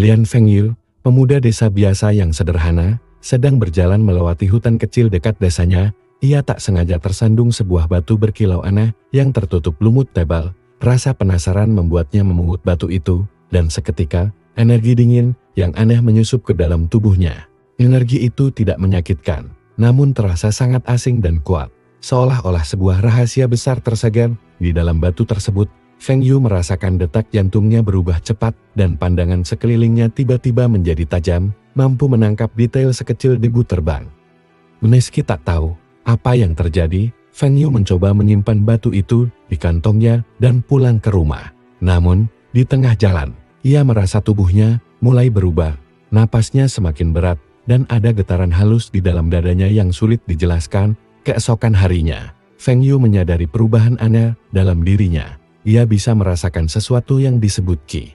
Lian Fengyu, pemuda desa biasa yang sederhana, sedang berjalan melewati hutan kecil dekat desanya. Ia tak sengaja tersandung sebuah batu berkilau aneh yang tertutup lumut tebal. Rasa penasaran membuatnya memungut batu itu, dan seketika, energi dingin yang aneh menyusup ke dalam tubuhnya. Energi itu tidak menyakitkan, namun terasa sangat asing dan kuat. Seolah-olah sebuah rahasia besar tersegar di dalam batu tersebut. Fengyu merasakan detak jantungnya berubah cepat dan pandangan sekelilingnya tiba-tiba menjadi tajam, mampu menangkap detail sekecil debu terbang. Meski tak tahu apa yang terjadi, Fengyu mencoba menyimpan batu itu di kantongnya dan pulang ke rumah. Namun, di tengah jalan, ia merasa tubuhnya mulai berubah. Napasnya semakin berat dan ada getaran halus di dalam dadanya yang sulit dijelaskan. Keesokan harinya, Fengyu menyadari perubahan aneh dalam dirinya. Ia bisa merasakan sesuatu yang disebut Qi.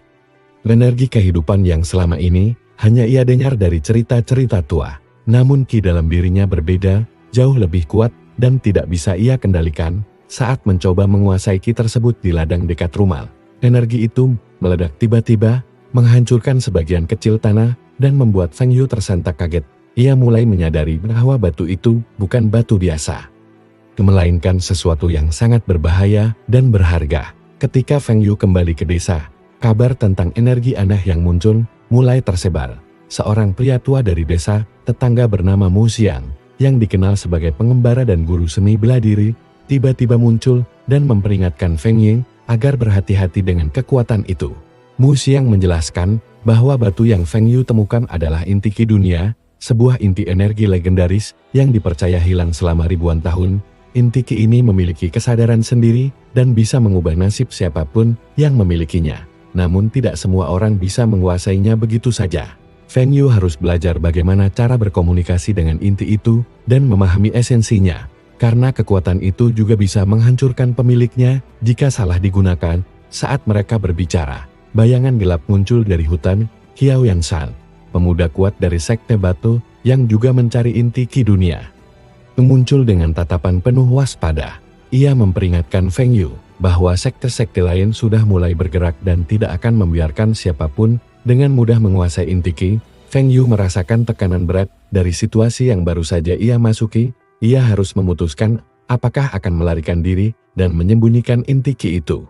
Energi kehidupan yang selama ini hanya ia dengar dari cerita-cerita tua. Namun Qi dalam dirinya berbeda, jauh lebih kuat dan tidak bisa ia kendalikan. Saat mencoba menguasai Qi tersebut di ladang dekat rumah, energi itu meledak tiba-tiba, menghancurkan sebagian kecil tanah dan membuat Fengyu tersentak kaget. Ia mulai menyadari bahwa batu itu bukan batu biasa, melainkan sesuatu yang sangat berbahaya dan berharga. Ketika Fengyu kembali ke desa, kabar tentang energi aneh yang muncul mulai tersebar. Seorang pria tua dari desa tetangga bernama Mu Xiang, yang dikenal sebagai pengembara dan guru seni bela diri, tiba-tiba muncul dan memperingatkan Fengyu agar berhati-hati dengan kekuatan itu. Mu Xiang menjelaskan bahwa batu yang Fengyu temukan adalah inti Qi dunia, sebuah inti energi legendaris yang dipercaya hilang selama ribuan tahun. Inti Qi ini memiliki kesadaran sendiri dan bisa mengubah nasib siapapun yang memilikinya. Namun tidak semua orang bisa menguasainya begitu saja. Fengyu harus belajar bagaimana cara berkomunikasi dengan inti itu dan memahami esensinya, karena kekuatan itu juga bisa menghancurkan pemiliknya jika salah digunakan. Saat mereka berbicara, bayangan gelap muncul dari hutan. Qiao Yanshan, pemuda kuat dari sekte batu yang juga mencari inti Qi dunia, muncul dengan tatapan penuh waspada. Ia memperingatkan Fengyu bahwa sekte-sekte lain sudah mulai bergerak dan tidak akan membiarkan siapapun dengan mudah menguasai inti Qi. Fengyu merasakan tekanan berat dari situasi yang baru saja ia masuki. Ia harus memutuskan apakah akan melarikan diri dan menyembunyikan inti Qi itu,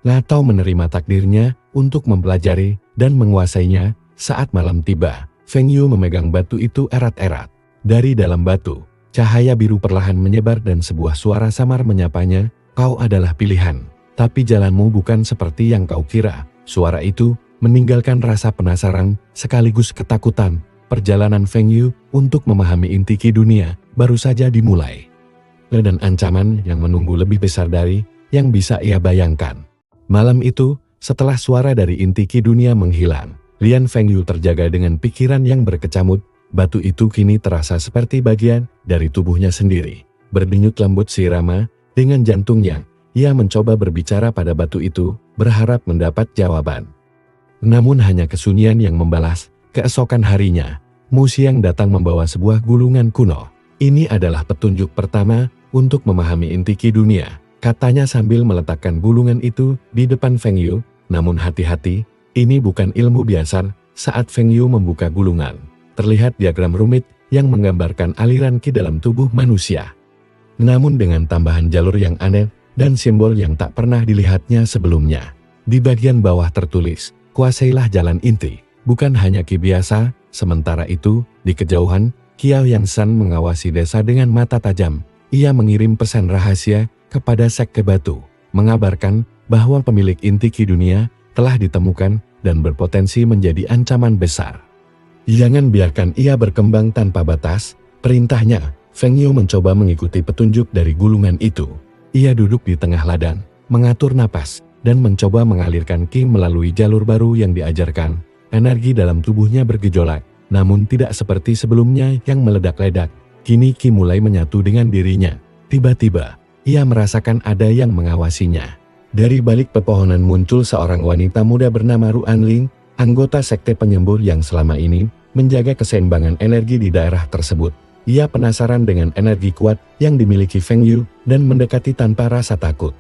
atau menerima takdirnya untuk mempelajari dan menguasainya. Saat malam tiba, Fengyu memegang batu itu erat-erat. Dari dalam batu, cahaya biru perlahan menyebar dan sebuah suara samar menyapanya, "Kau adalah pilihan, tapi jalanmu bukan seperti yang kau kira." Suara itu meninggalkan rasa penasaran sekaligus ketakutan. Perjalanan Fengyu untuk memahami inti Qi dunia baru saja dimulai, dan ancaman yang menunggu lebih besar dari yang bisa ia bayangkan. Malam itu, setelah suara dari inti Qi dunia menghilang, Lian Fengyu terjaga dengan pikiran yang berkecamuk. Batu itu kini terasa seperti bagian dari tubuhnya sendiri. Berdenyut lembut sirama dengan jantungnya, ia mencoba berbicara pada batu itu, berharap mendapat jawaban. Namun hanya kesunyian yang membalas. Keesokan harinya, Mu Xiang datang membawa sebuah gulungan kuno. "Ini adalah petunjuk pertama untuk memahami inti Qi dunia," katanya sambil meletakkan gulungan itu di depan Fengyu. "Namun hati-hati, ini bukan ilmu biasa." Saat Fengyu membuka gulungan, terlihat diagram rumit yang menggambarkan aliran Qi dalam tubuh manusia. Namun dengan tambahan jalur yang aneh dan simbol yang tak pernah dilihatnya sebelumnya. Di bagian bawah tertulis, "Kuasailah jalan inti, bukan hanya Qi biasa." Sementara itu, di kejauhan, Qiao Yanshan mengawasi desa dengan mata tajam. Ia mengirim pesan rahasia kepada sekte batu, mengabarkan bahwa pemilik inti Qi dunia telah ditemukan dan berpotensi menjadi ancaman besar. "Jangan biarkan ia berkembang tanpa batas," perintahnya. Fengyu mencoba mengikuti petunjuk dari gulungan itu. Ia duduk di tengah ladang, mengatur napas, dan mencoba mengalirkan Qi melalui jalur baru yang diajarkan. Energi dalam tubuhnya bergejolak, namun tidak seperti sebelumnya yang meledak-ledak. Kini Qi mulai menyatu dengan dirinya. Tiba-tiba, ia merasakan ada yang mengawasinya. Dari balik pepohonan muncul seorang wanita muda bernama Ru Anling, anggota sekte penyembur yang selama ini menjaga keseimbangan energi di daerah tersebut. Ia penasaran dengan energi kuat yang dimiliki Fengyu dan mendekati tanpa rasa takut.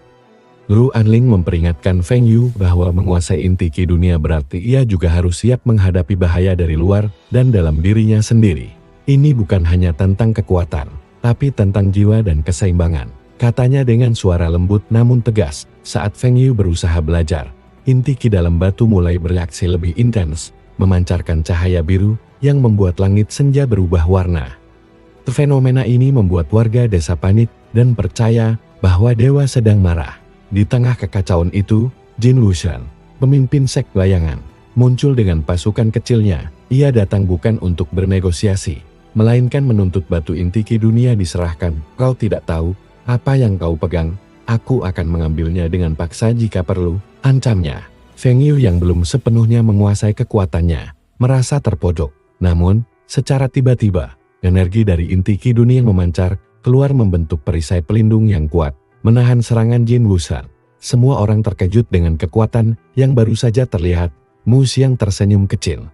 Lu Anling memperingatkan Feng Yu bahwa menguasai inti ki dunia berarti ia juga harus siap menghadapi bahaya dari luar dan dalam dirinya sendiri. Ini bukan hanya tentang kekuatan, tapi tentang jiwa dan keseimbangan, katanya dengan suara lembut namun tegas. Saat Feng Yu berusaha belajar, inti ki dalam batu mulai bereaksi lebih intens, memancarkan cahaya biru yang membuat langit senja berubah warna. Fenomena ini membuat warga desa panik dan percaya bahwa dewa sedang marah. Di tengah kekacauan itu, Jin Wuxian, pemimpin sek bayangan, muncul dengan pasukan kecilnya. Ia datang bukan untuk bernegosiasi, melainkan menuntut batu inti ki dunia diserahkan. Kau tidak tahu apa yang kau pegang, aku akan mengambilnya dengan paksa jika perlu, ancamnya. Feng Yu yang belum sepenuhnya menguasai kekuatannya, merasa terpojok. Namun, secara tiba-tiba, energi dari inti ki dunia memancar, keluar membentuk perisai pelindung yang kuat, menahan serangan Jin Wuxian. Semua orang terkejut dengan kekuatan yang baru saja terlihat. Mu Xiang tersenyum kecil.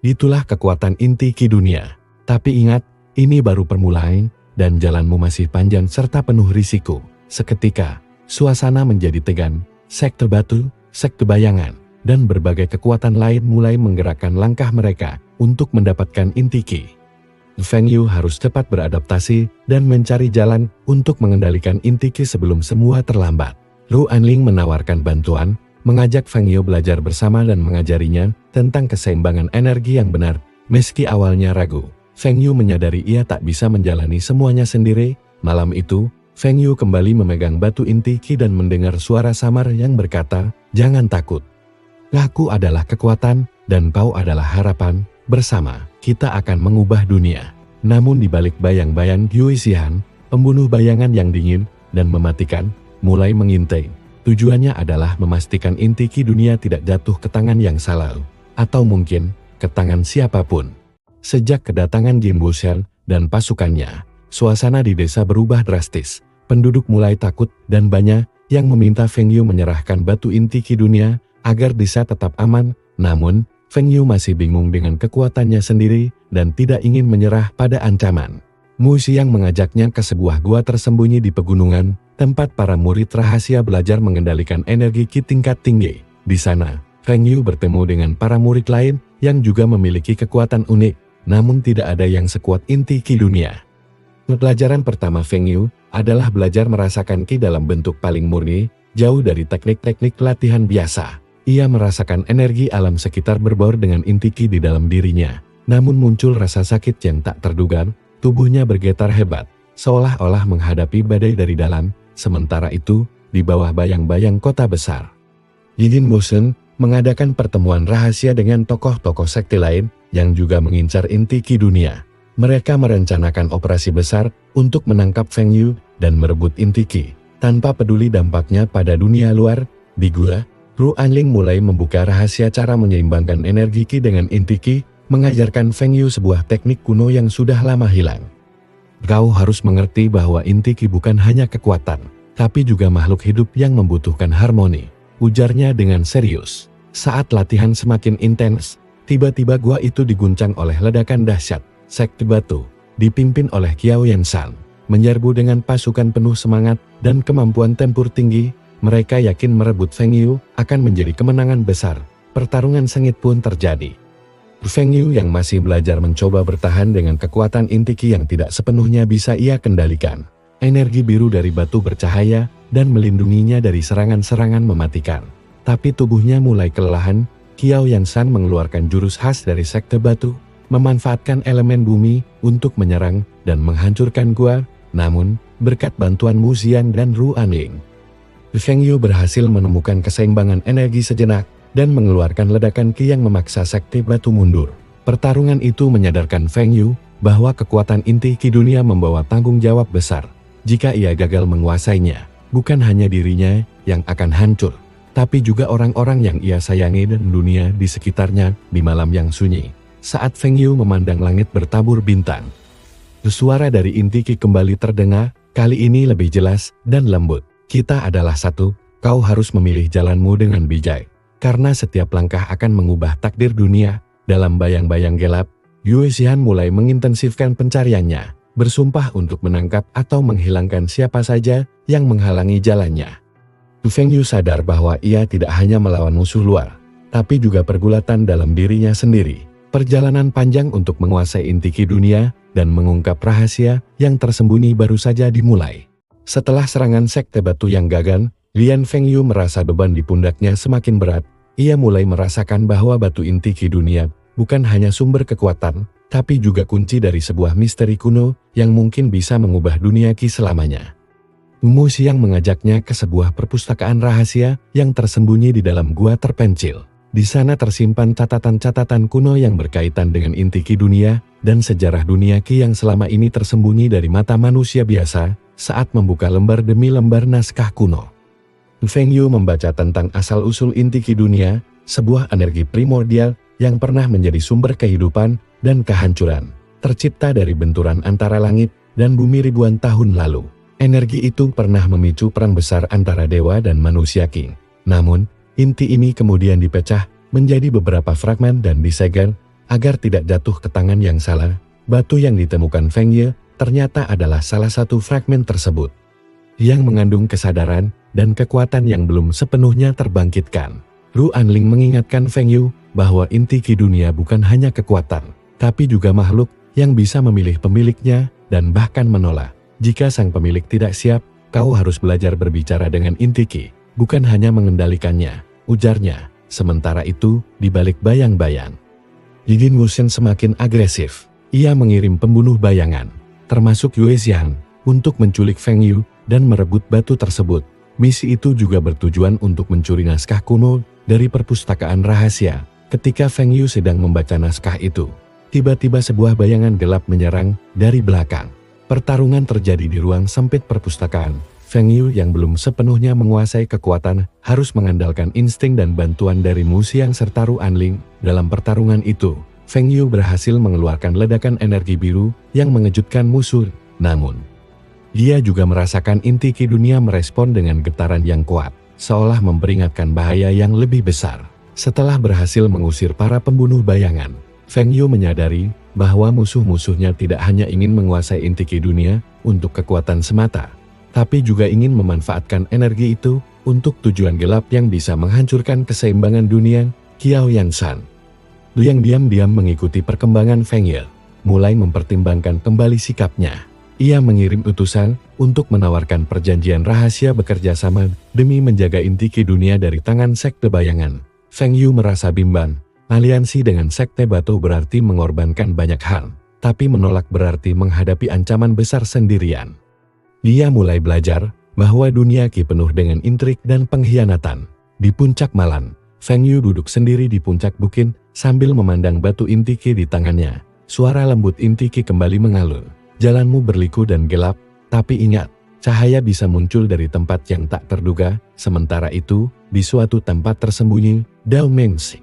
Itulah kekuatan inti ki dunia. Tapi ingat, ini baru permulaan, dan jalanmu masih panjang serta penuh risiko. Seketika, suasana menjadi tegang. Sekte batu, sekte bayangan, dan berbagai kekuatan lain mulai menggerakkan langkah mereka untuk mendapatkan inti ki. Feng Yu harus cepat beradaptasi dan mencari jalan untuk mengendalikan inti ki sebelum semua terlambat. Lu Anling menawarkan bantuan, mengajak Feng Yu belajar bersama dan mengajarinya tentang keseimbangan energi yang benar. Meski awalnya ragu, Feng Yu menyadari ia tak bisa menjalani semuanya sendiri. Malam itu, Feng Yu kembali memegang batu inti ki dan mendengar suara samar yang berkata, "Jangan takut. Aku adalah kekuatan dan kau adalah harapan. Bersama, kita akan mengubah dunia." Namun di balik bayang-bayang Yue Xian, pembunuh bayangan yang dingin dan mematikan, mulai mengintai. Tujuannya adalah memastikan inti ki dunia tidak jatuh ke tangan yang salah, atau mungkin ke tangan siapapun. Sejak kedatangan Jin Wuxian dan pasukannya, suasana di desa berubah drastis. Penduduk mulai takut dan banyak yang meminta Feng Yu menyerahkan batu inti ki dunia agar desa tetap aman. Namun, Feng Yu masih bingung dengan kekuatannya sendiri dan tidak ingin menyerah pada ancaman. Mu Xiang mengajaknya ke sebuah gua tersembunyi di pegunungan, tempat para murid rahasia belajar mengendalikan energi ki tingkat tinggi. Di sana, Feng Yu bertemu dengan para murid lain yang juga memiliki kekuatan unik, namun tidak ada yang sekuat inti ki dunia. Pelajaran pertama Feng Yu adalah belajar merasakan ki dalam bentuk paling murni, jauh dari teknik-teknik latihan biasa. Ia merasakan energi alam sekitar berbaur dengan inti ki di dalam dirinya. Namun muncul rasa sakit yang tak terduga, tubuhnya bergetar hebat, seolah-olah menghadapi badai dari dalam. Sementara itu, di bawah bayang-bayang kota besar, Jin Wuxian mengadakan pertemuan rahasia dengan tokoh-tokoh sekte lain yang juga mengincar inti ki dunia. Mereka merencanakan operasi besar untuk menangkap Feng Yu dan merebut inti ki, tanpa peduli dampaknya pada dunia luar. Di gua, Lu Anling mulai membuka rahasia cara menyeimbangkan energi ki dengan inti ki, mengajarkan Feng Yu sebuah teknik kuno yang sudah lama hilang. Kau harus mengerti bahwa inti ki bukan hanya kekuatan, tapi juga makhluk hidup yang membutuhkan harmoni, ujarnya dengan serius. Saat latihan semakin intens, tiba-tiba gua itu diguncang oleh ledakan dahsyat. Sekte batu, dipimpin oleh Qiao Yanshan, menyerbu dengan pasukan penuh semangat dan kemampuan tempur tinggi. Mereka yakin merebut Feng Yu akan menjadi kemenangan besar. Pertarungan sengit pun terjadi. Feng Yu yang masih belajar mencoba bertahan dengan kekuatan inti ki yang tidak sepenuhnya bisa ia kendalikan. Energi biru dari batu bercahaya dan melindunginya dari serangan-serangan mematikan. Tapi tubuhnya mulai kelelahan. Qiao Yanshan mengeluarkan jurus khas dari sekte batu, memanfaatkan elemen bumi untuk menyerang dan menghancurkan gua. Namun, berkat bantuan Mu Xiang dan Lu Anling, Feng Yu berhasil menemukan keseimbangan energi sejenak dan mengeluarkan ledakan ki yang memaksa sekte batu mundur. Pertarungan itu menyadarkan Feng Yu bahwa kekuatan inti ki dunia membawa tanggung jawab besar. Jika ia gagal menguasainya, bukan hanya dirinya yang akan hancur, tapi juga orang-orang yang ia sayangi dan dunia di sekitarnya. Di malam yang sunyi, saat Feng Yu memandang langit bertabur bintang, suara dari inti ki kembali terdengar, kali ini lebih jelas dan lembut. Kita adalah satu, kau harus memilih jalanmu dengan bijak, karena setiap langkah akan mengubah takdir dunia. Dalam bayang-bayang gelap, Yue Xian mulai mengintensifkan pencariannya, bersumpah untuk menangkap atau menghilangkan siapa saja yang menghalangi jalannya. Feng Yu sadar bahwa ia tidak hanya melawan musuh luar, tapi juga pergulatan dalam dirinya sendiri. Perjalanan panjang untuk menguasai inti ki dunia dan mengungkap rahasia yang tersembunyi baru saja dimulai. Setelah serangan sekte batu yang gagal, Lian Feng Yu merasa beban di pundaknya semakin berat. Ia mulai merasakan bahwa batu inti ki dunia bukan hanya sumber kekuatan, tapi juga kunci dari sebuah misteri kuno yang mungkin bisa mengubah dunia ki selamanya. Mu Xiang mengajaknya ke sebuah perpustakaan rahasia yang tersembunyi di dalam gua terpencil. Di sana tersimpan catatan-catatan kuno yang berkaitan dengan inti ki dunia dan sejarah dunia ki yang selama ini tersembunyi dari mata manusia biasa. Saat membuka lembar demi lembar naskah kuno, Feng Yu membaca tentang asal-usul inti ki dunia, sebuah energi primordial yang pernah menjadi sumber kehidupan dan kehancuran, tercipta dari benturan antara langit dan bumi ribuan tahun lalu. Energi itu pernah memicu perang besar antara dewa dan manusia ki. Namun, inti ini kemudian dipecah menjadi beberapa fragmen dan disegel agar tidak jatuh ke tangan yang salah. Batu yang ditemukan Feng Yu ternyata adalah salah satu fragmen tersebut, yang mengandung kesadaran dan kekuatan yang belum sepenuhnya terbangkitkan. Ru Anling mengingatkan Feng Yu bahwa inti ki dunia bukan hanya kekuatan, tapi juga makhluk yang bisa memilih pemiliknya dan bahkan menolak. Jika sang pemilik tidak siap, kau harus belajar berbicara dengan inti ki, bukan hanya mengendalikannya, ujarnya. Sementara itu, di balik bayang-bayang, Jin Wuxian semakin agresif. Ia mengirim pembunuh bayangan, termasuk Yue Xiang, untuk menculik Feng Yu dan merebut batu tersebut. Misi itu juga bertujuan untuk mencuri naskah kuno dari perpustakaan rahasia. Ketika Feng Yu sedang membaca naskah itu, tiba-tiba sebuah bayangan gelap menyerang dari belakang. Pertarungan terjadi di ruang sempit perpustakaan. Feng Yu yang belum sepenuhnya menguasai kekuatan harus mengandalkan insting dan bantuan dari Mu Xiang serta Ru Anling. Dalam pertarungan itu, Feng Yu berhasil mengeluarkan ledakan energi biru yang mengejutkan musuh. Namun, dia juga merasakan inti ki dunia merespon dengan getaran yang kuat, seolah memperingatkan bahaya yang lebih besar. Setelah berhasil mengusir para pembunuh bayangan, Feng Yu menyadari bahwa musuh-musuhnya tidak hanya ingin menguasai inti ki dunia untuk kekuatan semata, tapi juga ingin memanfaatkan energi itu untuk tujuan gelap yang bisa menghancurkan keseimbangan dunia. Qiao Yanshan yang diam-diam mengikuti perkembangan Feng Yu, mulai mempertimbangkan kembali sikapnya. Ia mengirim utusan untuk menawarkan perjanjian rahasia bekerja sama demi menjaga inti ki dunia dari tangan sekte bayangan. Feng Yu merasa bimbang. Aliansi dengan sekte batu berarti mengorbankan banyak hal, tapi menolak berarti menghadapi ancaman besar sendirian. Dia mulai belajar bahwa dunia ki penuh dengan intrik dan pengkhianatan. Di puncak malam, Feng Yu duduk sendiri di puncak bukit sambil memandang batu inti ki di tangannya. Suara lembut inti ki kembali mengalun. Jalanmu berliku dan gelap, tapi ingat, cahaya bisa muncul dari tempat yang tak terduga. Sementara itu, di suatu tempat tersembunyi, Dao Mengxi,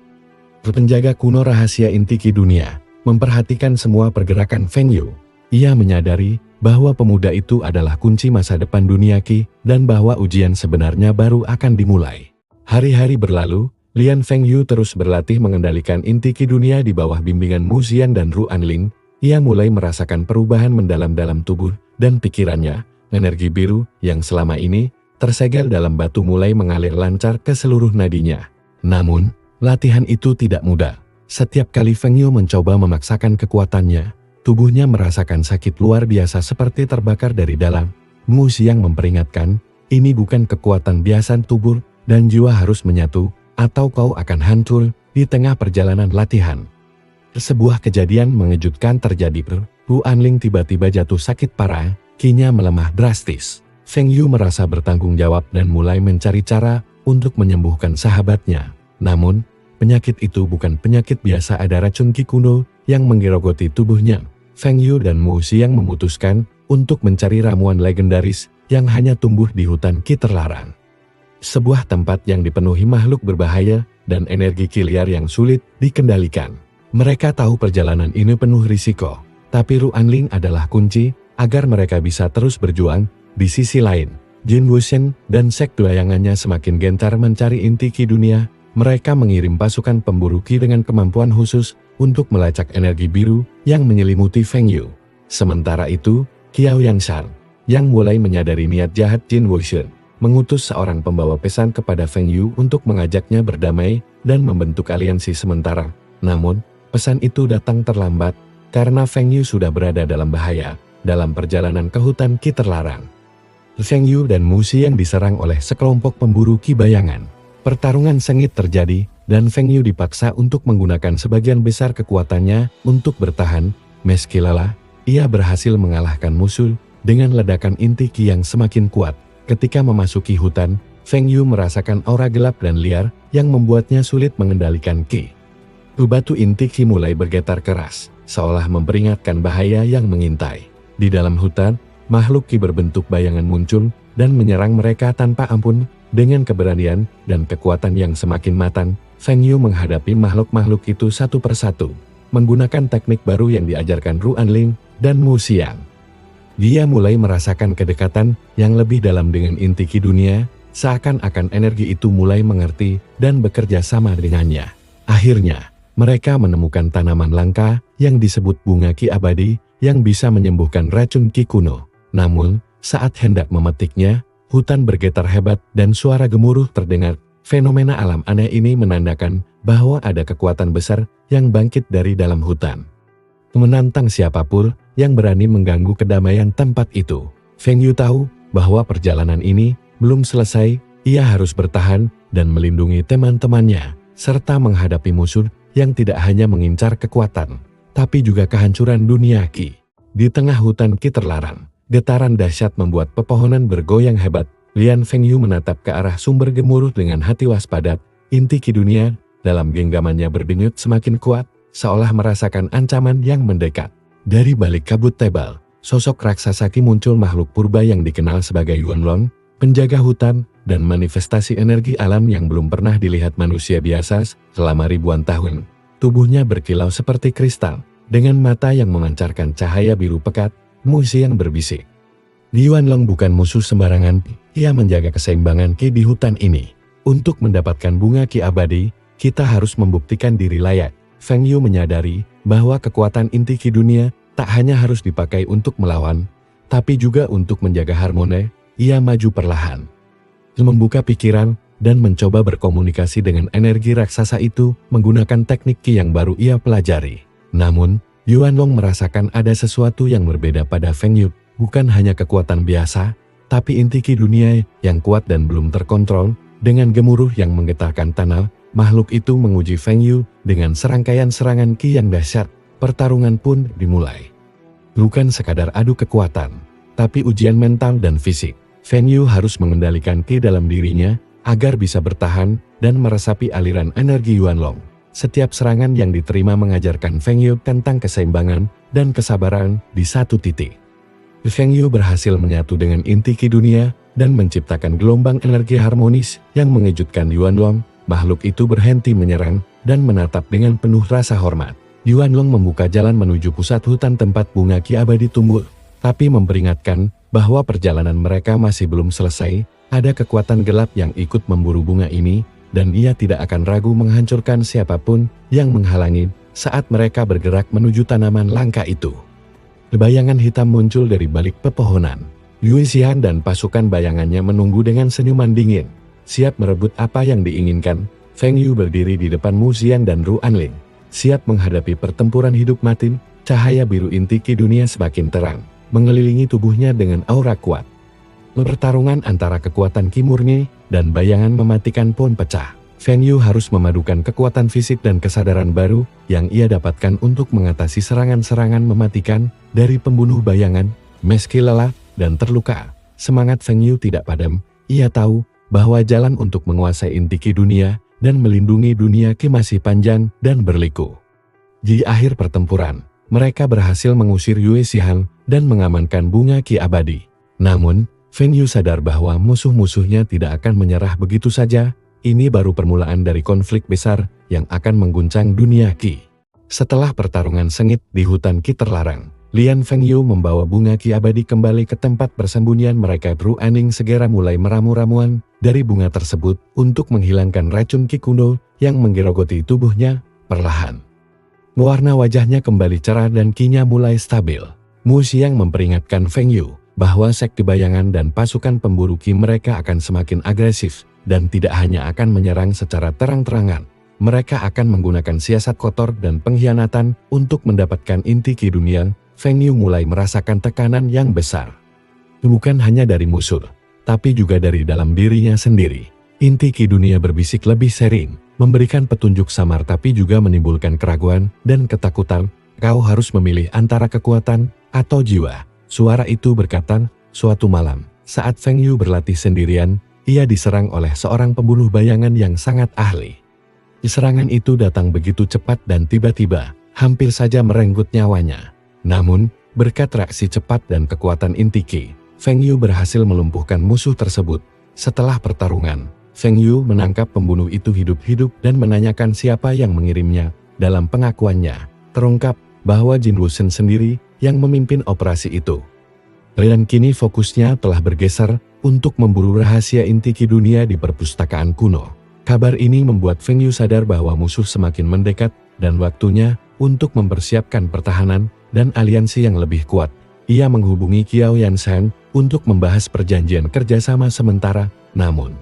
penjaga kuno rahasia inti ki dunia, memperhatikan semua pergerakan Feng Yu. Ia menyadari bahwa pemuda itu adalah kunci masa depan dunia ki dan bahwa ujian sebenarnya baru akan dimulai. Hari-hari berlalu, Lian Feng Yu terus berlatih mengendalikan inti ki dunia di bawah bimbingan Mu Xiang dan Ru Anling. Ia mulai merasakan perubahan mendalam dalam tubuh dan pikirannya. Energi biru yang selama ini tersegel dalam batu mulai mengalir lancar ke seluruh nadinya. Namun, latihan itu tidak mudah. Setiap kali Feng Yu mencoba memaksakan kekuatannya, tubuhnya merasakan sakit luar biasa seperti terbakar dari dalam. Mu Xiang memperingatkan, ini bukan kekuatan biasa tubuh dan jiwa harus menyatu, atau kau akan hancur di tengah perjalanan latihan. Sebuah kejadian mengejutkan terjadi. Ru Anling tiba-tiba jatuh sakit parah, kinya melemah drastis. Feng Yu merasa bertanggung jawab dan mulai mencari cara untuk menyembuhkan sahabatnya. Namun, penyakit itu bukan penyakit biasa, ada racun ki kuno yang menggerogoti tubuhnya. Feng Yu dan Mu Xiang memutuskan untuk mencari ramuan legendaris yang hanya tumbuh di hutan ki terlarang. Sebuah tempat yang dipenuhi makhluk berbahaya dan energi ki liar yang sulit dikendalikan. Mereka tahu perjalanan ini penuh risiko, tapi Ru Anling adalah kunci agar mereka bisa terus berjuang. Di sisi lain, Jin Wuxian dan sekte bayangannya semakin gencar mencari inti ki dunia. Mereka mengirim pasukan pemburu ki dengan kemampuan khusus untuk melacak energi biru yang menyelimuti Feng Yu. Sementara itu, Qiao Yanshan yang mulai menyadari niat jahat Jin Wuxian, mengutus seorang pembawa pesan kepada Feng Yu untuk mengajaknya berdamai dan membentuk aliansi sementara. Namun, pesan itu datang terlambat karena Feng Yu sudah berada dalam bahaya dalam perjalanan ke hutan Qi terlarang. Feng Yu dan Mu Xiang diserang oleh sekelompok pemburu Qi bayangan. Pertarungan sengit terjadi dan Feng Yu dipaksa untuk menggunakan sebagian besar kekuatannya untuk bertahan. Meski lelah, ia berhasil mengalahkan musuh dengan ledakan inti Qi yang semakin kuat. Ketika memasuki hutan, Feng Yu merasakan aura gelap dan liar yang membuatnya sulit mengendalikan Qi. Batu inti Qi mulai bergetar keras, seolah memperingatkan bahaya yang mengintai. Di dalam hutan, makhluk Qi berbentuk bayangan muncul dan menyerang mereka tanpa ampun. Dengan keberanian dan kekuatan yang semakin matang, Feng Yu menghadapi makhluk-makhluk itu satu persatu, menggunakan teknik baru yang diajarkan Ruanling dan Mu Xiang. Dia mulai merasakan kedekatan yang lebih dalam dengan inti Qi dunia, seakan-akan energi itu mulai mengerti dan bekerja sama dengannya. Akhirnya, mereka menemukan tanaman langka yang disebut bunga Qi abadi yang bisa menyembuhkan racun Qi kuno. Namun, saat hendak memetiknya, hutan bergetar hebat dan suara gemuruh terdengar. Fenomena alam aneh ini menandakan bahwa ada kekuatan besar yang bangkit dari dalam hutan, menantang siapapun yang berani mengganggu kedamaian tempat itu. Feng Yu tahu bahwa perjalanan ini belum selesai. Ia harus bertahan dan melindungi teman-temannya, serta menghadapi musuh yang tidak hanya mengincar kekuatan, tapi juga kehancuran dunia Qi. Di tengah hutan Qi terlarang, getaran dahsyat membuat pepohonan bergoyang hebat. Lian Feng Yu menatap ke arah sumber gemuruh dengan hati waspada. Inti Qi dunia dalam genggamannya berdenyut semakin kuat, seolah merasakan ancaman yang mendekat. Dari balik kabut tebal, sosok raksasa Qi muncul, makhluk purba yang dikenal sebagai Yuanlong, penjaga hutan dan manifestasi energi alam yang belum pernah dilihat manusia biasa selama ribuan tahun. Tubuhnya berkilau seperti kristal, dengan mata yang memancarkan cahaya biru pekat. Mu Xiang berbisik, Yuanlong bukan musuh sembarangan, ia menjaga keseimbangan Qi di hutan ini. Untuk mendapatkan bunga Qi abadi, kita harus membuktikan diri layak. Feng Yu menyadari bahwa kekuatan inti Qi dunia tak hanya harus dipakai untuk melawan, tapi juga untuk menjaga harmoni. Ia maju perlahan, membuka pikiran dan mencoba berkomunikasi dengan energi raksasa itu menggunakan teknik Qi yang baru ia pelajari. Namun, Yuanlong merasakan ada sesuatu yang berbeda pada Feng Yu, bukan hanya kekuatan biasa, tapi inti Qi dunia yang kuat dan belum terkontrol. Dengan gemuruh yang menggetarkan tanah, makhluk itu menguji Feng Yu dengan serangkaian serangan Qi yang dahsyat. Pertarungan pun dimulai. Bukan sekadar adu kekuatan, tapi ujian mental dan fisik. Feng Yu harus mengendalikan Qi dalam dirinya agar bisa bertahan dan meresapi aliran energi Yuanlong. Setiap serangan yang diterima mengajarkan Feng Yu tentang keseimbangan dan kesabaran di satu titik. Feng Yu berhasil menyatu dengan inti Qi dunia dan menciptakan gelombang energi harmonis yang mengejutkan Yuanlong. Makhluk itu berhenti menyerang dan menatap dengan penuh rasa hormat. Yuanlong membuka jalan menuju pusat hutan tempat bunga Qi abadi tumbuh, tapi memperingatkan bahwa perjalanan mereka masih belum selesai. Ada kekuatan gelap yang ikut memburu bunga ini, dan ia tidak akan ragu menghancurkan siapapun yang menghalangi saat mereka bergerak menuju tanaman langka itu. Bayangan hitam muncul dari balik pepohonan. Yue Xian dan pasukan bayangannya menunggu dengan senyuman dingin, siap merebut apa yang diinginkan. Feng Yu berdiri di depan Mu Xiang dan Ruanling, siap menghadapi pertempuran hidup mati. Cahaya biru inti Qi dunia semakin terang, mengelilingi tubuhnya dengan aura kuat. Pertarungan antara kekuatan Qi murni dan bayangan mematikan pun pecah. Feng Yu harus memadukan kekuatan fisik dan kesadaran baru yang ia dapatkan untuk mengatasi serangan-serangan mematikan dari pembunuh bayangan. Meski lelah dan terluka, semangat Feng Yu tidak padam. Ia tahu bahwa jalan untuk menguasai inti Qi dunia dan melindungi dunia Qi masih panjang dan berliku. Di akhir pertempuran, mereka berhasil mengusir Yue Xian dan mengamankan bunga Qi abadi. Namun, Feng Yu sadar bahwa musuh-musuhnya tidak akan menyerah begitu saja. Ini baru permulaan dari konflik besar yang akan mengguncang dunia Qi. Setelah pertarungan sengit di hutan Qi terlarang, Lian Feng Yu membawa bunga Qi abadi kembali ke tempat persembunyian mereka. Ruanling segera mulai meramu-ramuan dari bunga tersebut untuk menghilangkan racun Qi kuno yang menggerogoti tubuhnya. Perlahan, warna wajahnya kembali cerah dan Qi-nya mulai stabil. Mu Xiang memperingatkan Feng Yu bahwa sekte bayangan dan pasukan pemburu Ki mereka akan semakin agresif dan tidak hanya akan menyerang secara terang-terangan. Mereka akan menggunakan siasat kotor dan pengkhianatan untuk mendapatkan inti Ki dunia. Feng Yu mulai merasakan tekanan yang besar. Bukan hanya dari musuh, tapi juga dari dalam dirinya sendiri. Inti Ki dunia berbisik lebih sering, memberikan petunjuk samar tapi juga menimbulkan keraguan dan ketakutan. Kau harus memilih antara kekuatan atau jiwa. Suara itu berkata, suatu malam, saat Feng Yu berlatih sendirian, ia diserang oleh seorang pembunuh bayangan yang sangat ahli. Serangan itu datang begitu cepat dan tiba-tiba, hampir saja merenggut nyawanya. Namun, berkat reaksi cepat dan kekuatan inti Ki, Feng Yu berhasil melumpuhkan musuh tersebut. Setelah pertarungan, Feng Yu menangkap pembunuh itu hidup-hidup dan menanyakan siapa yang mengirimnya. Dalam pengakuannya, terungkap bahwa Jin Wusen sendiri yang memimpin operasi itu. Dan kini fokusnya telah bergeser untuk memburu rahasia inti Ki dunia di perpustakaan kuno. Kabar ini membuat Feng Yu sadar bahwa musuh semakin mendekat dan waktunya untuk mempersiapkan pertahanan dan aliansi yang lebih kuat. Ia menghubungi Qiao Yanshan untuk membahas perjanjian kerjasama sementara, namun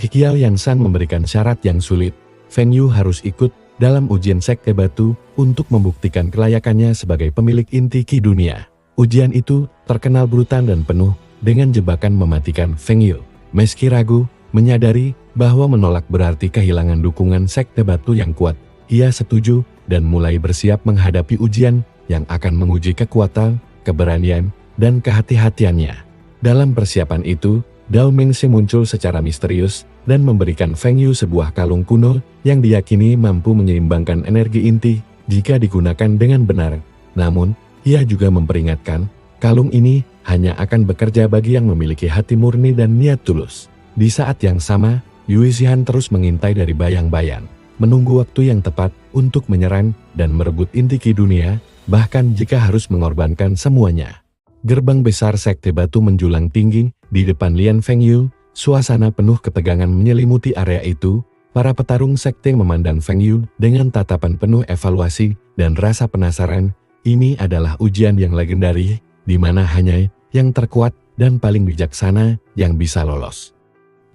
Qiao Yanshan memberikan syarat yang sulit. Feng Yu harus ikut dalam ujian sekte batu untuk membuktikan kelayakannya sebagai pemilik inti Ki dunia. Ujian itu terkenal brutal dan penuh dengan jebakan mematikan Feng Yu. Meski ragu, menyadari bahwa menolak berarti kehilangan dukungan sekte batu yang kuat, ia setuju dan mulai bersiap menghadapi ujian yang akan menguji kekuatan, keberanian, dan kehati-hatiannya. Dalam persiapan itu, Dao Mengshi muncul secara misterius dan memberikan Feng Yu sebuah kalung kuno yang diyakini mampu menyeimbangkan energi inti jika digunakan dengan benar. Namun, ia juga memperingatkan, kalung ini hanya akan bekerja bagi yang memiliki hati murni dan niat tulus. Di saat yang sama, Yue Xian terus mengintai dari bayang-bayang, menunggu waktu yang tepat untuk menyerang dan merebut inti Ki dunia, bahkan jika harus mengorbankan semuanya. Gerbang besar sekte batu menjulang tinggi di depan Lian Feng Yu. Suasana penuh ketegangan menyelimuti area itu. Para petarung sekte memandang Feng Yu dengan tatapan penuh evaluasi dan rasa penasaran. Ini adalah ujian yang legendaris, di mana hanya yang terkuat dan paling bijaksana yang bisa lolos.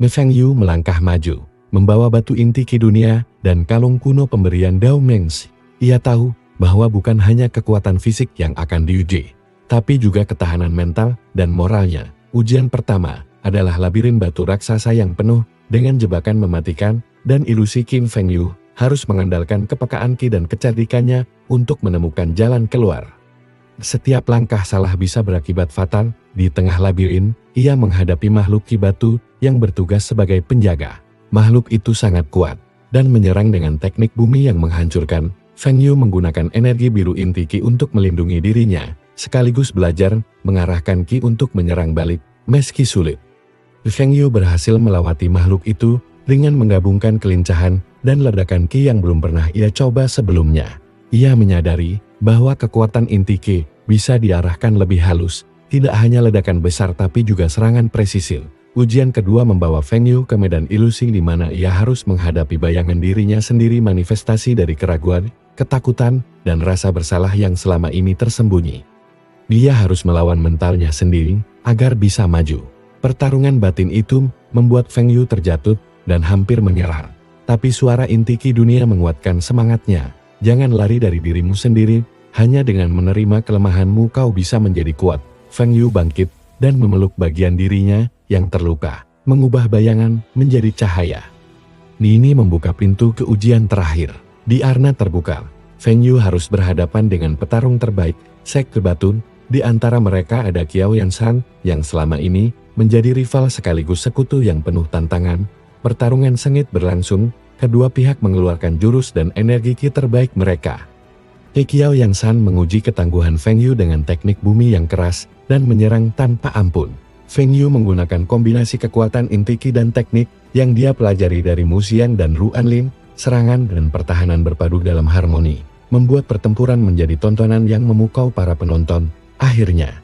Feng Yu melangkah maju, membawa batu inti Ki dunia dan kalung kuno pemberian Dao Mengshi. Ia tahu bahwa bukan hanya kekuatan fisik yang akan diuji, tapi juga ketahanan mental dan moralnya. Ujian pertama adalah labirin batu raksasa yang penuh dengan jebakan mematikan dan ilusi. Kim Feng Yu harus mengandalkan kepekaan Ki dan kecerdikannya untuk menemukan jalan keluar. Setiap langkah salah bisa berakibat fatal. Di tengah labirin, ia menghadapi makhluk Ki batu yang bertugas sebagai penjaga. Makhluk itu sangat kuat dan menyerang dengan teknik bumi yang menghancurkan. Feng Yu menggunakan energi biru inti Ki untuk melindungi dirinya, sekaligus belajar mengarahkan Ki untuk menyerang balik, meski sulit. Feng Yu berhasil melewati makhluk itu dengan menggabungkan kelincahan dan ledakan Ki yang belum pernah ia coba sebelumnya. Ia menyadari bahwa kekuatan inti Ki bisa diarahkan lebih halus, tidak hanya ledakan besar tapi juga serangan presisi. Ujian kedua membawa Feng Yu ke medan ilusi di mana ia harus menghadapi bayangan dirinya sendiri, manifestasi dari keraguan, ketakutan, dan rasa bersalah yang selama ini tersembunyi. Dia harus melawan mentalnya sendiri agar bisa maju. Pertarungan batin itu membuat Feng Yu terjatuh dan hampir menyerah. Tapi suara inti Ki dunia menguatkan semangatnya. Jangan lari dari dirimu sendiri, hanya dengan menerima kelemahanmu kau bisa menjadi kuat. Feng Yu bangkit dan memeluk bagian dirinya yang terluka, mengubah bayangan menjadi cahaya. Ini membuka pintu ke ujian terakhir. Di arena terbuka, Feng Yu harus berhadapan dengan petarung terbaik, sekte batu. Di antara mereka ada Qiao Yanshan yang selama ini menjadi rival sekaligus sekutu yang penuh tantangan. Pertarungan sengit berlangsung, kedua pihak mengeluarkan jurus dan energi Ki terbaik mereka. Qiao Yanshan menguji ketangguhan Feng Yu dengan teknik bumi yang keras dan menyerang tanpa ampun. Feng Yu menggunakan kombinasi kekuatan inti Ki dan teknik yang dia pelajari dari Mu Xian dan Ruan Lin. Serangan dan pertahanan berpadu dalam harmoni, membuat pertempuran menjadi tontonan yang memukau para penonton. Akhirnya,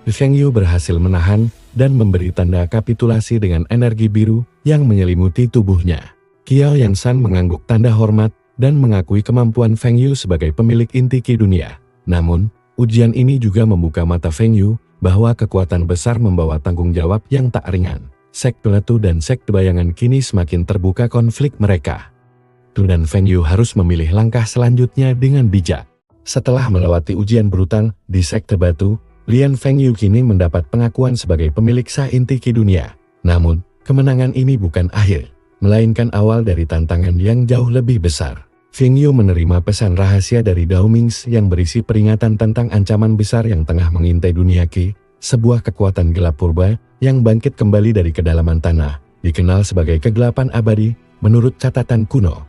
Feng Yu berhasil menahan dan memberi tanda kapitulasi dengan energi biru yang menyelimuti tubuhnya. Qiao Yanshan mengangguk tanda hormat dan mengakui kemampuan Feng Yu sebagai pemilik inti Ki dunia. Namun, Ujian ini juga membuka mata Feng Yu bahwa kekuatan besar membawa tanggung jawab yang tak ringan. Sekte Batu dan Sekte Bayangan kini semakin terbuka konflik mereka. Tu dan Feng Yu harus memilih langkah selanjutnya dengan bijak. Setelah melewati ujian brutal di Sekte Batu, Lian Feng Yu kini mendapat pengakuan sebagai pemilik sah inti Qi dunia. Namun, kemenangan ini bukan akhir, melainkan awal dari tantangan yang jauh lebih besar. Feng Yu menerima pesan rahasia dari Dao Mings yang berisi peringatan tentang ancaman besar yang tengah mengintai dunia Qi, sebuah kekuatan gelap purba yang bangkit kembali dari kedalaman tanah, dikenal sebagai kegelapan abadi menurut catatan kuno.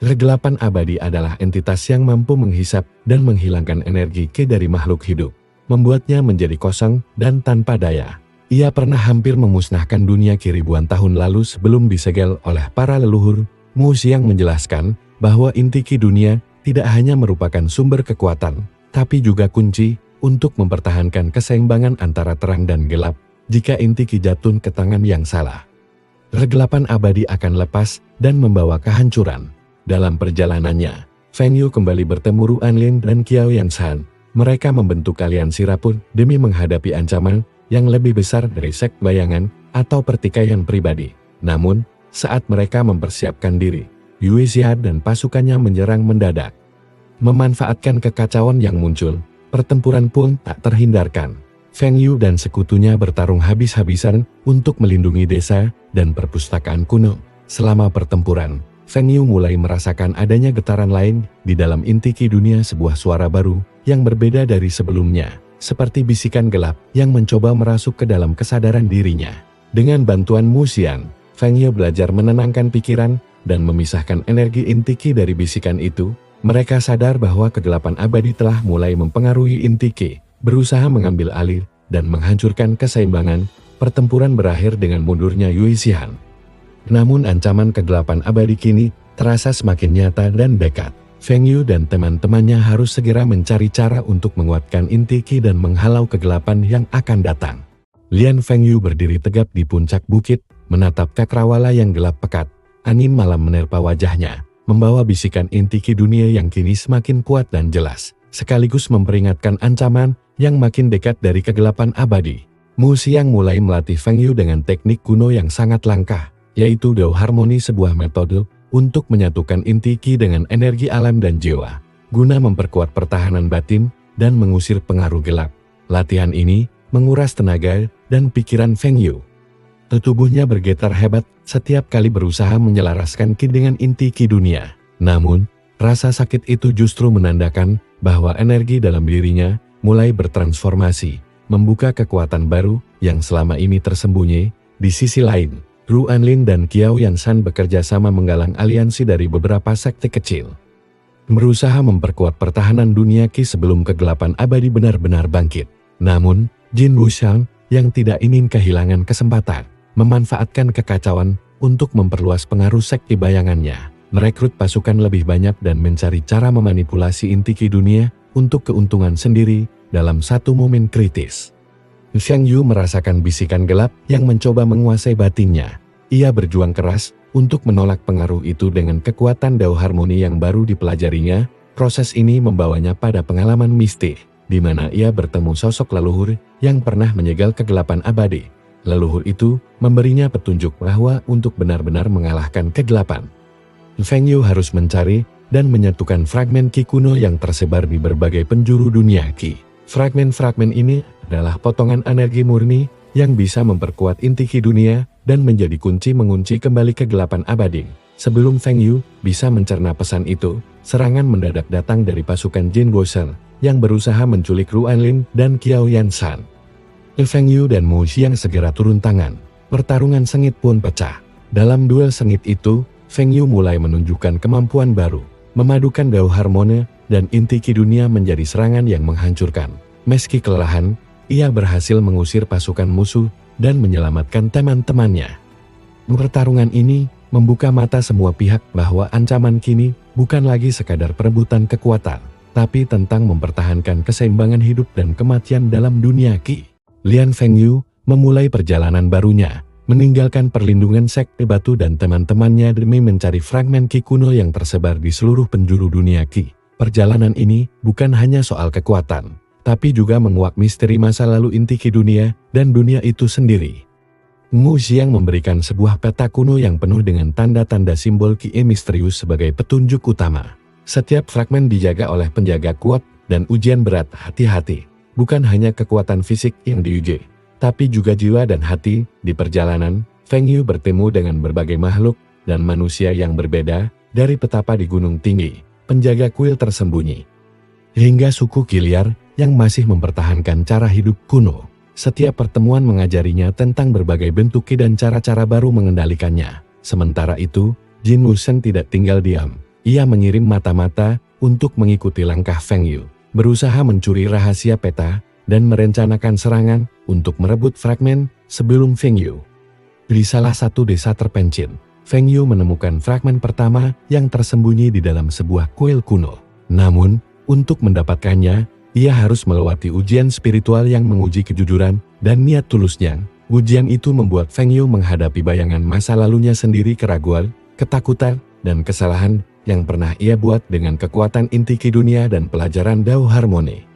Kegelapan abadi adalah entitas yang mampu menghisap dan menghilangkan energi Qi dari makhluk hidup, membuatnya menjadi kosong dan tanpa daya. Ia pernah hampir memusnahkan dunia Qi ribuan tahun lalu sebelum disegel oleh para leluhur. Mu Xiang menjelaskan bahwa inti Qi dunia tidak hanya merupakan sumber kekuatan, tapi juga kunci untuk mempertahankan keseimbangan antara terang dan gelap. Jika inti Qi jatuh ke tangan yang salah, kegelapan abadi akan lepas dan membawa kehancuran. Dalam perjalanannya, Feng Yu kembali bertemu Ru Anlin dan Qiao Yanshan. Mereka membentuk aliansi rapuh demi menghadapi ancaman yang lebih besar dari Sekte Bayangan atau pertikaian pribadi. Namun, saat mereka mempersiapkan diri, Yue Xia dan pasukannya menyerang mendadak. Memanfaatkan kekacauan yang muncul, pertempuran pun tak terhindarkan. Feng Yu dan sekutunya bertarung habis-habisan untuk melindungi desa dan perpustakaan kuno. Selama pertempuran, Feng Yu mulai merasakan adanya getaran lain di dalam inti Qi dunia, sebuah suara baru yang berbeda dari sebelumnya, seperti bisikan gelap yang mencoba merasuk ke dalam kesadaran dirinya. Dengan bantuan Mu Xiang, Feng Yu belajar menenangkan pikiran dan memisahkan energi inti Qi dari bisikan itu. Mereka sadar bahwa kegelapan abadi telah mulai mempengaruhi inti Qi, berusaha mengambil alih dan menghancurkan keseimbangan. Pertempuran berakhir dengan mundurnya Yue Xian. Namun ancaman kegelapan abadi kini terasa semakin nyata dan dekat. Feng Yu dan teman-temannya harus segera mencari cara untuk menguatkan inti Qi dan menghalau kegelapan yang akan datang. Lian Feng Yu berdiri tegap di puncak bukit, menatap cakrawala yang gelap pekat. Angin malam menerpa wajahnya, membawa bisikan inti Qi dunia yang kini semakin kuat dan jelas, sekaligus memperingatkan ancaman yang makin dekat dari kegelapan abadi. Mu Xiang mulai melatih Feng Yu dengan teknik kuno yang sangat langka, yaitu Dao Harmoni, sebuah metode untuk menyatukan inti Qi dengan energi alam dan jiwa, guna memperkuat pertahanan batin dan mengusir pengaruh gelap. Latihan ini menguras tenaga dan pikiran Feng Yu. Tubuhnya bergetar hebat setiap kali berusaha menyelaraskan Qi dengan inti Qi dunia. Namun, rasa sakit itu justru menandakan bahwa energi dalam dirinya mulai bertransformasi, membuka kekuatan baru yang selama ini tersembunyi. Di sisi lain, Ru Anlin dan Qiao Yanshan bekerja sama menggalang aliansi dari beberapa sekte kecil, berusaha memperkuat pertahanan dunia Qi sebelum kegelapan abadi benar-benar bangkit. Namun, Jin Wuxiang yang tidak ingin kehilangan kesempatan, memanfaatkan kekacauan untuk memperluas pengaruh sekte bayangannya, merekrut pasukan lebih banyak dan mencari cara memanipulasi inti Qi dunia untuk keuntungan sendiri dalam satu momen kritis. Feng Yu merasakan bisikan gelap yang mencoba menguasai batinnya. Ia berjuang keras untuk menolak pengaruh itu dengan kekuatan Dao Harmoni yang baru dipelajarinya. Proses ini membawanya pada pengalaman mistik, di mana ia bertemu sosok leluhur yang pernah menyegel kegelapan abadi. Leluhur itu memberinya petunjuk bahwa untuk benar-benar mengalahkan kegelapan, Feng Yu harus mencari dan menyatukan fragmen Qi kuno yang tersebar di berbagai penjuru dunia Qi. Fragmen-fragmen ini adalah potongan energi murni yang bisa memperkuat inti Qi dunia dan menjadi kunci mengunci kembali kegelapan abadi. Sebelum Feng Yu bisa mencerna pesan itu, serangan mendadak datang dari pasukan Jin Wuxiang yang berusaha menculik Ru Anlin dan Qiao Yanshan. Feng Yu dan Mu Xiang segera turun tangan. Pertarungan sengit pun pecah. Dalam duel sengit itu, Feng Yu mulai menunjukkan kemampuan baru, memadukan Dao Harmoni dan inti Qi dunia menjadi serangan yang menghancurkan. Meski kelelahan, ia berhasil mengusir pasukan musuh dan menyelamatkan teman-temannya. Pertarungan ini membuka mata semua pihak bahwa ancaman kini bukan lagi sekadar perebutan kekuatan, tapi tentang mempertahankan keseimbangan hidup dan kematian dalam dunia Qi. Lian Feng Yu memulai perjalanan barunya, meninggalkan perlindungan Sekte Batu dan teman-temannya demi mencari fragmen Qi kuno yang tersebar di seluruh penjuru dunia Qi. Perjalanan ini bukan hanya soal kekuatan, tapi juga menguak misteri masa lalu inti Qi dunia dan dunia itu sendiri. Ngu Xiang memberikan sebuah peta kuno yang penuh dengan tanda-tanda simbol Qi misterius sebagai petunjuk utama. Setiap fragmen dijaga oleh penjaga kuat dan ujian berat. Hati-hati, bukan hanya kekuatan fisik yang diuji, tapi juga jiwa dan hati. Di perjalanan, Feng Yu bertemu dengan berbagai makhluk dan manusia yang berbeda, dari petapa di gunung tinggi, penjaga kuil tersembunyi, hingga suku Qi liar yang masih mempertahankan cara hidup kuno. Setiap pertemuan mengajarinya tentang berbagai bentuk Qi dan cara-cara baru mengendalikannya. Sementara itu, Jin Wusheng tidak tinggal diam. Ia mengirim mata-mata untuk mengikuti langkah Feng Yu, berusaha mencuri rahasia peta, dan merencanakan serangan untuk merebut fragmen sebelum Feng Yu. Di salah satu desa terpencil, Feng Yu menemukan fragmen pertama yang tersembunyi di dalam sebuah kuil kuno. Namun, untuk mendapatkannya, ia harus melewati ujian spiritual yang menguji kejujuran dan niat tulusnya. Ujian itu membuat Feng Yu menghadapi bayangan masa lalunya sendiri, keraguan, ketakutan, dan kesalahan yang pernah ia buat dengan kekuatan inti Qi dunia dan pelajaran Dao Harmoni.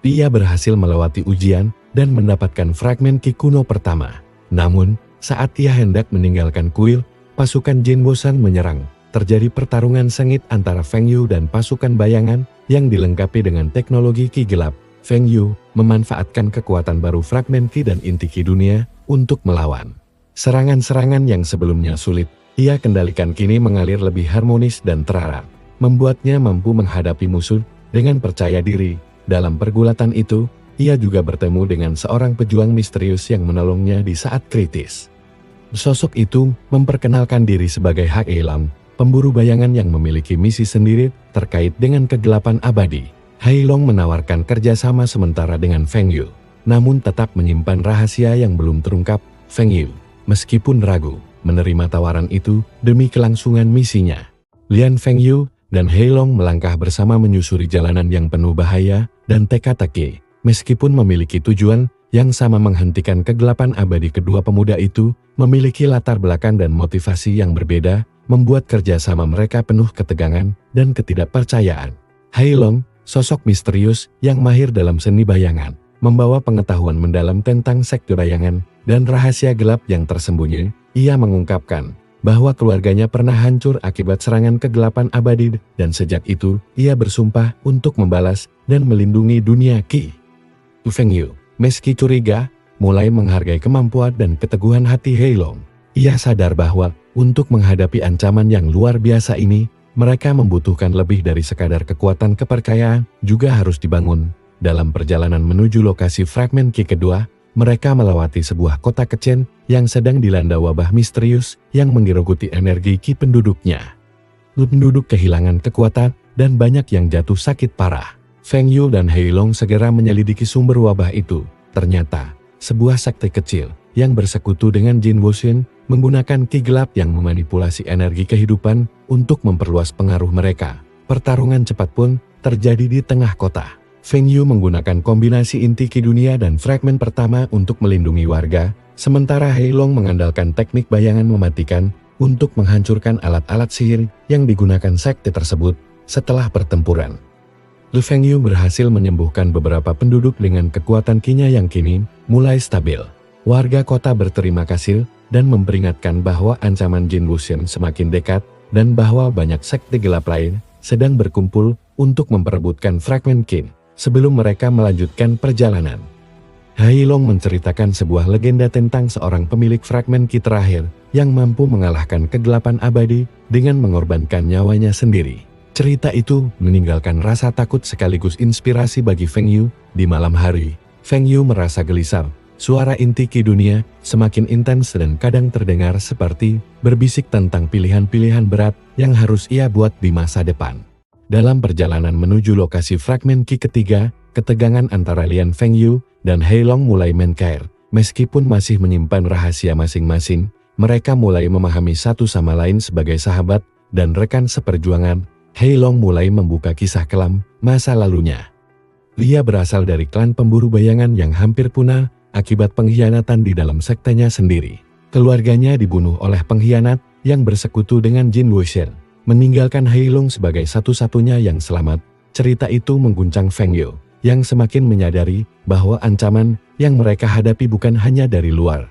Ia berhasil melewati ujian dan mendapatkan fragmen Qi kuno pertama. Namun, saat ia hendak meninggalkan kuil, pasukan Jin Wusheng menyerang. Terjadi pertarungan sengit antara Feng Yu dan pasukan bayangan yang dilengkapi dengan teknologi Qi gelap. Feng Yu memanfaatkan kekuatan baru fragmen Qi dan inti Qi dunia untuk melawan. Serangan-serangan yang sebelumnya sulit, ia kendalikan kini mengalir lebih harmonis dan terarah, membuatnya mampu menghadapi musuh dengan percaya diri. Dalam pergulatan itu, ia juga bertemu dengan seorang pejuang misterius yang menolongnya di saat kritis. Sosok itu memperkenalkan diri sebagai Hai Long, pemburu bayangan yang memiliki misi sendiri terkait dengan kegelapan abadi. Hai Long menawarkan kerjasama sementara dengan Feng Yu, namun tetap menyimpan rahasia yang belum terungkap. Feng Yu, meskipun ragu, menerima tawaran itu demi kelangsungan misinya. Lian Feng Yu dan Hai Long melangkah bersama menyusuri jalanan yang penuh bahaya dan teka-teki. Meskipun memiliki tujuan yang sama menghentikan kegelapan abadi, kedua pemuda itu memiliki latar belakang dan motivasi yang berbeda, membuat kerjasama mereka penuh ketegangan dan ketidakpercayaan. Hai Long, sosok misterius yang mahir dalam seni bayangan, membawa pengetahuan mendalam tentang sekte bayangan dan rahasia gelap yang tersembunyi. Ia mengungkapkan bahwa keluarganya pernah hancur akibat serangan kegelapan abadi dan sejak itu ia bersumpah untuk membalas dan melindungi dunia Qi. Feng Yu, meski curiga, mulai menghargai kemampuan dan keteguhan hati Hai Long. Ia sadar bahwa untuk menghadapi ancaman yang luar biasa ini, mereka membutuhkan lebih dari sekadar kekuatan. Kepercayaan juga harus dibangun. Dalam perjalanan menuju lokasi fragmen Qi kedua, mereka melewati sebuah kota kecil yang sedang dilanda wabah misterius yang menggerogoti energi Qi penduduknya. Penduduk kehilangan kekuatan dan banyak yang jatuh sakit parah. Feng Yu dan Hai Long segera menyelidiki sumber wabah itu. Ternyata, sebuah sekte kecil yang bersekutu dengan Jin Wusheng menggunakan Qi gelap yang memanipulasi energi kehidupan untuk memperluas pengaruh mereka. Pertarungan cepat pun terjadi di tengah kota. Feng Yu menggunakan kombinasi inti Qi dunia dan fragmen pertama untuk melindungi warga, sementara Hai Long mengandalkan teknik bayangan mematikan untuk menghancurkan alat-alat sihir yang digunakan sekte tersebut. Setelah pertempuran, Feng Yu berhasil menyembuhkan beberapa penduduk dengan kekuatan Qi-nya yang kini mulai stabil. Warga kota berterima kasih dan memperingatkan bahwa ancaman Jin Wusheng semakin dekat dan bahwa banyak sekte gelap lain sedang berkumpul untuk memperebutkan fragmen Qi. Sebelum mereka melanjutkan perjalanan, Hai Long menceritakan sebuah legenda tentang seorang pemilik fragmen Qi terakhir yang mampu mengalahkan kegelapan abadi dengan mengorbankan nyawanya sendiri. Cerita itu meninggalkan rasa takut sekaligus inspirasi bagi Feng Yu. Di malam hari, Feng Yu merasa gelisah. Suara inti Qi dunia semakin intens dan kadang terdengar seperti berbisik tentang pilihan-pilihan berat yang harus ia buat di masa depan. Dalam perjalanan menuju lokasi fragmen Qi ketiga, ketegangan antara Lian Feng Yu dan Hai Long mulai mencair. Meskipun masih menyimpan rahasia masing-masing, mereka mulai memahami satu sama lain sebagai sahabat dan rekan seperjuangan. Hai Long mulai membuka kisah kelam masa lalunya. Dia berasal dari klan pemburu bayangan yang hampir punah akibat pengkhianatan di dalam sektenya sendiri. Keluarganya dibunuh oleh pengkhianat yang bersekutu dengan Jin Wusheng, meninggalkan Hai Long sebagai satu-satunya yang selamat. Cerita itu mengguncang Feng Yu, yang semakin menyadari bahwa ancaman yang mereka hadapi bukan hanya dari luar,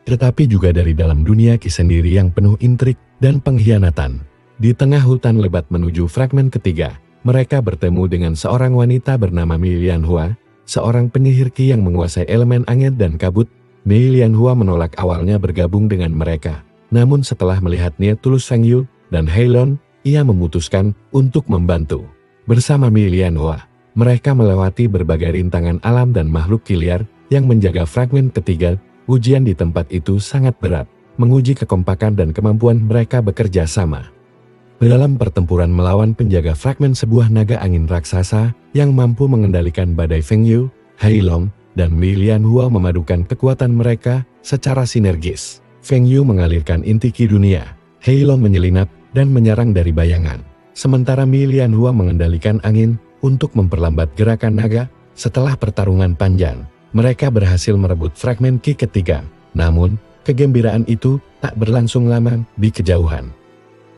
tetapi juga dari dalam dunia Qi sendiri yang penuh intrik dan pengkhianatan. Di tengah hutan lebat menuju fragmen ketiga, mereka bertemu dengan seorang wanita bernama Mei Lianhua, seorang penyihir Qi yang menguasai elemen angin dan kabut. Mei Lianhua menolak awalnya bergabung dengan mereka, namun setelah melihat niat tulus Feng Yu dan Heilong, ia memutuskan untuk membantu. Bersama Mei Lianhua, mereka melewati berbagai rintangan alam dan makhluk Qi liar yang menjaga fragmen ketiga. Ujian di tempat itu sangat berat, menguji kekompakan dan kemampuan mereka bekerja sama. Dalam pertempuran melawan penjaga fragmen sebuah naga angin raksasa yang mampu mengendalikan badai, Feng Yu, Heilong, dan Mei Lianhua memadukan kekuatan mereka secara sinergis. Feng Yu mengalirkan inti Qi dunia, Heilong menyelinap dan menyerang dari bayangan, sementara Mei Lianhua mengendalikan angin untuk memperlambat gerakan naga. Setelah pertarungan panjang, mereka berhasil merebut fragmen Qi ketiga. Namun, kegembiraan itu tak berlangsung lama. Di kejauhan,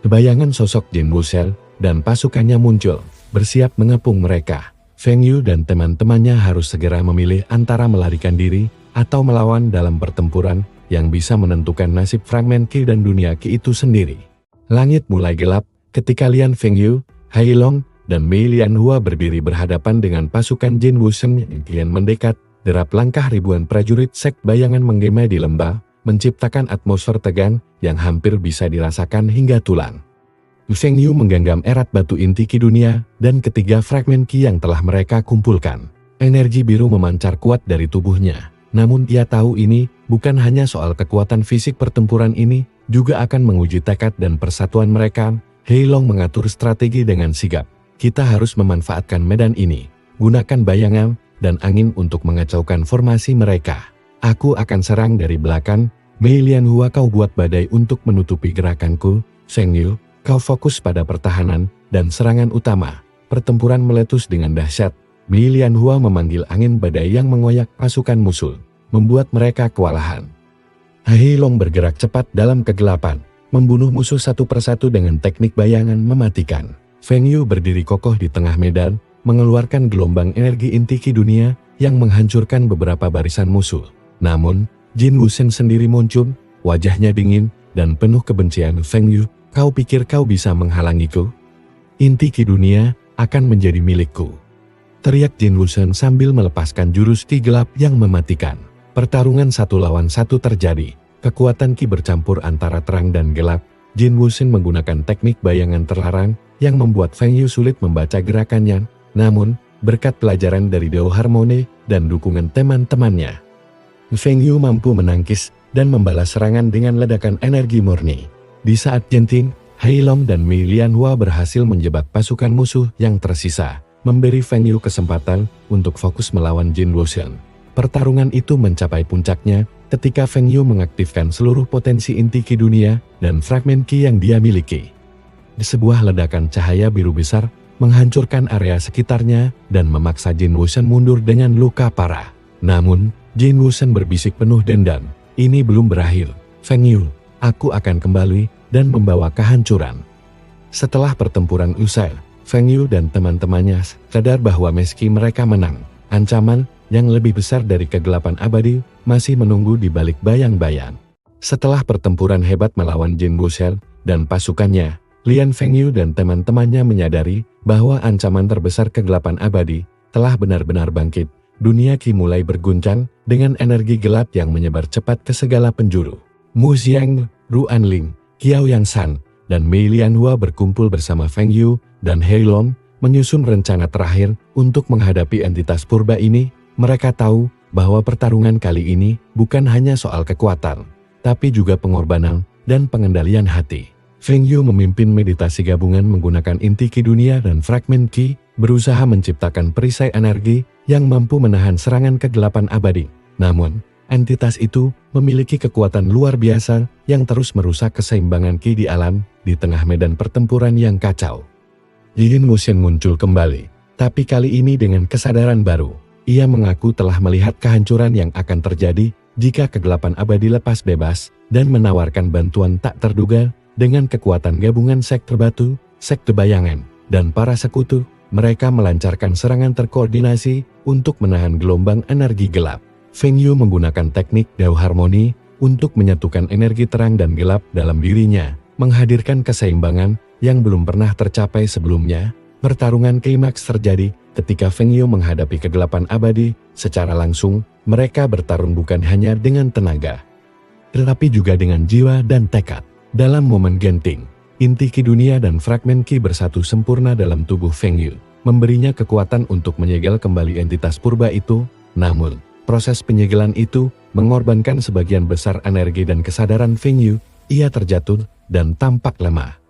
bayangan sosok Jin Wusheng dan pasukannya muncul, bersiap mengepung mereka. Feng Yu dan teman-temannya harus segera memilih antara melarikan diri atau melawan dalam pertempuran yang bisa menentukan nasib fragmen Qi dan dunia Qi itu sendiri. Langit mulai gelap ketika Lian Feng Yu, Heilong, dan Mei Lianhua berdiri berhadapan dengan pasukan Jin Wusheng yang kian mendekat. Derap langkah ribuan prajurit sek bayangan menggema di lembah, menciptakan atmosfer tegang yang hampir bisa dirasakan hingga tulang. Feng Yu menggenggam erat batu inti Qi dunia dan ketiga fragmen Qi yang telah mereka kumpulkan. Energi biru memancar kuat dari tubuhnya. Namun ia tahu ini bukan hanya soal kekuatan fisik. Pertempuran ini juga akan menguji tekad dan persatuan mereka. Heilong mengatur strategi dengan sigap. Kita harus memanfaatkan medan ini. Gunakan bayangan dan angin untuk mengacaukan formasi mereka. Aku akan serang dari belakang. Mei Lianhua, kau buat badai untuk menutupi gerakanku. Feng Yu, kau fokus pada pertahanan dan serangan utama. Pertempuran meletus dengan dahsyat. Mei Lianhua memanggil angin badai yang mengoyak pasukan musuh, membuat mereka kewalahan. Heilong bergerak cepat dalam kegelapan, membunuh musuh satu persatu dengan teknik bayangan mematikan. Feng Yu berdiri kokoh di tengah medan, mengeluarkan gelombang energi inti Qi dunia yang menghancurkan beberapa barisan musuh. Namun, Jin Wusheng sendiri muncul, wajahnya dingin dan penuh kebencian. Feng Yu, kau pikir kau bisa menghalangiku? Inti Qi dunia akan menjadi milikku, teriak Jin Wusheng sambil melepaskan jurus Qi gelap yang mematikan. Pertarungan satu lawan satu terjadi. Kekuatan Qi bercampur antara terang dan gelap. Jin Wusheng menggunakan teknik bayangan terlarang yang membuat Feng Yu sulit membaca gerakannya. Namun, berkat pelajaran dari Dao Harmony dan dukungan teman-temannya, Feng Yu mampu menangkis dan membalas serangan dengan ledakan energi murni. Di saat genting, Heilong dan Mei Lianhua berhasil menjebak pasukan musuh yang tersisa, memberi Feng Yu kesempatan untuk fokus melawan Jin Wusheng. Pertarungan itu mencapai puncaknya ketika Feng Yu mengaktifkan seluruh potensi inti Qi dunia dan fragmen Qi yang dia miliki. Di sebuah ledakan cahaya biru besar menghancurkan area sekitarnya dan memaksa Jin Wusheng mundur dengan luka parah. Namun, Jin Wusheng berbisik penuh dendam, ini belum berakhir. Feng Yu, aku akan kembali dan membawa kehancuran. Setelah pertempuran usai, Feng Yu dan teman-temannya sadar bahwa meski mereka menang, ancaman yang lebih besar dari kegelapan abadi masih menunggu di balik bayang-bayang. Setelah pertempuran hebat melawan Jin Wusheng dan pasukannya, Lian Feng Yu dan teman-temannya menyadari bahwa ancaman terbesar kegelapan abadi telah benar-benar bangkit. Dunia Qi mulai berguncang dengan energi gelap yang menyebar cepat ke segala penjuru. Mu Xiang, Ruan Ling, Qiao Yangshan, dan Mei Lianhua berkumpul bersama Feng Yu dan Heilong, menyusun rencana terakhir untuk menghadapi entitas purba ini. Mereka tahu bahwa pertarungan kali ini bukan hanya soal kekuatan, tapi juga pengorbanan dan pengendalian hati. Feng Yu memimpin meditasi gabungan menggunakan inti Qi dunia dan fragmen Qi, berusaha menciptakan perisai energi yang mampu menahan serangan kegelapan abadi. Namun, entitas itu memiliki kekuatan luar biasa yang terus merusak keseimbangan Qi di alam. Di tengah medan pertempuran yang kacau, Jin Wusheng muncul kembali, tapi kali ini dengan kesadaran baru. Ia mengaku telah melihat kehancuran yang akan terjadi jika kegelapan abadi lepas bebas dan menawarkan bantuan tak terduga. Dengan kekuatan gabungan sekte batu, sekte bayangan, dan para sekutu, mereka melancarkan serangan terkoordinasi untuk menahan gelombang energi gelap. Feng Yu menggunakan teknik Dao Harmoni untuk menyatukan energi terang dan gelap dalam dirinya, menghadirkan keseimbangan yang belum pernah tercapai sebelumnya. Pertarungan klimaks terjadi ketika Feng Yu menghadapi kegelapan abadi. Secara langsung, mereka bertarung bukan hanya dengan tenaga, tetapi juga dengan jiwa dan tekad. Dalam momen genting, inti ki dunia dan fragmen ki bersatu sempurna dalam tubuh Feng Yu, memberinya kekuatan untuk menyegel kembali entitas purba itu. Namun, proses penyegelan itu mengorbankan sebagian besar energi dan kesadaran Feng Yu. Ia terjatuh dan tampak lemah.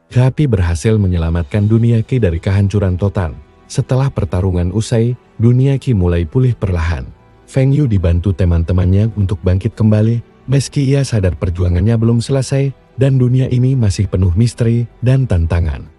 Tapi berhasil menyelamatkan dunia ki dari kehancuran total. Setelah pertarungan usai, dunia ki mulai pulih perlahan. Feng Yu dibantu teman-temannya untuk bangkit kembali, meski ia sadar perjuangannya belum selesai dan dunia ini masih penuh misteri dan tantangan.